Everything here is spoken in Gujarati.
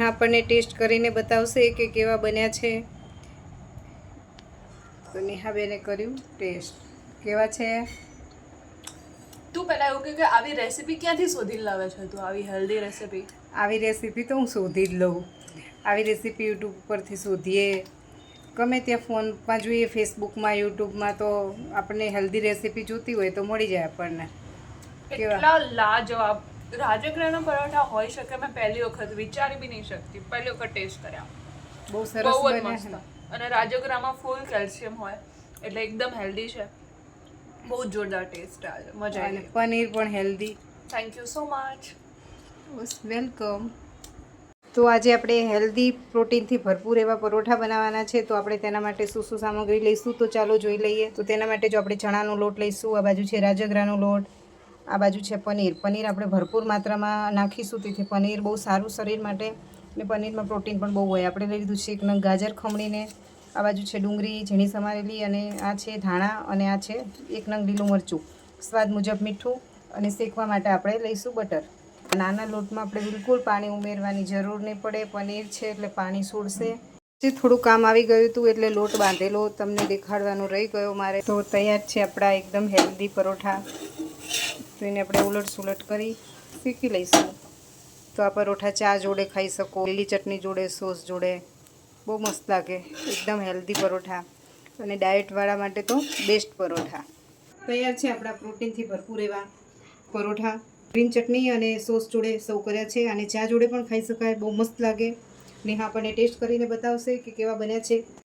નેહા આપણને ટેસ્ટ કરીને બતાવશે કે કેવા બન્યા છે. તો નેહાબેને કર્યું ટેસ્ટ, કેવા છે? તું પહેલા એવું કે આવી રેસીપી ક્યાંથી શોધીને લાવે છે તું, આવી હેલ્ધી રેસીપી? આવી રેસીપી તો હું શોધી જ લઉં. આવી રેસીપી યુટ્યુબ પરથી શોધીએ, ગમે ત્યાં ફોનમાં જોઈએ, ફેસબુકમાં, યુટ્યુબમાં, તો આપણને હેલ્ધી રેસીપી જોતી હોય તો મળી જાય આપણને. એટલા લાજવાબ રાજગરાના પરોઠા હોઈ શકે, મેં પહેલી વખત વિચારી બી નહીં શકતી, પહેલી વખત ટેસ્ટ કર્યા. બહુ સરસ બહુ જ બન્યા મસ્ત. છે. અને રાજગરામાં ફૂલ કેલ્શિયમ હોય એટલે એકદમ હેલ્ધી છે. બહુ જ જોરદાર ટેસ્ટ આવે, મજા અને આવી. પનીર પણ healthy. Thank you so much. Welcome. તો આજે આપણે હેલ્ધી પ્રોટીનથી ભરપૂર એવા પરોઠા બનાવવાના છે. તો આપણે તેના માટે શું શું સામગ્રી લઈશું તો ચાલો જોઈ લઈએ. તો તેના માટે જો આપણે ચણાનો લોટ લઈશું, આ બાજુ છે રાજગરાનો લોટ, આ બાજુ છે પનીર. પનીર આપણે ભરપૂર માત્રામાં નાખીશું, તેથી પનીર બહુ સારું શરીર માટે, અને પનીરમાં પ્રોટીન પણ બહુ હોય. આપણે લઈ લીધું છે 1 નંગ ગાજર ખમણીને, આ બાજુ છે ડુંગળી ઝીણી સમારેલી, અને આ છે ધાણા, અને આ છે 1 નંગ લીલું મરચું, સ્વાદ મુજબ મીઠું, અને શેકવા માટે આપણે લઈશું બટર. નાના લોટમાં આપણે બિલકુલ પાણી ઉમેરવાની જરૂર નહીં પડે. પનીર છે એટલે પાણી છોડશે. જે થોડું કામ આવી ગયું હતું એટલે લોટ બાંધેલો તમને દેખાડવાનું રહી ગયો મારે. તો તૈયાર છે આપણા એકદમ હેલ્ધી પરોઠા. તો એને આપણે ઉલટ સુલટ કરી શેકી લઈશું. તો આ પરોઠા ચા જોડે ખાઈ શકો, લીલી ચટણી જોડે, સોસ જોડે, બહુ મસ્ત લાગે. એકદમ હેલ્ધી પરોઠા, અને ડાયટવાળા માટે તો બેસ્ટ પરોઠા. તૈયાર છે આપણા પ્રોટીનથી ભરપૂર એવા પરોઠા. ગ્રીન ચટણી અને સોસ જોડે સર્વ કર્યા છે, અને ચા જોડે પણ ખાઈ શકાય, બહુ મસ્ત લાગે. નેહા આપણને ટેસ્ટ કરીને બતાવશે કે કેવા બન્યા છે.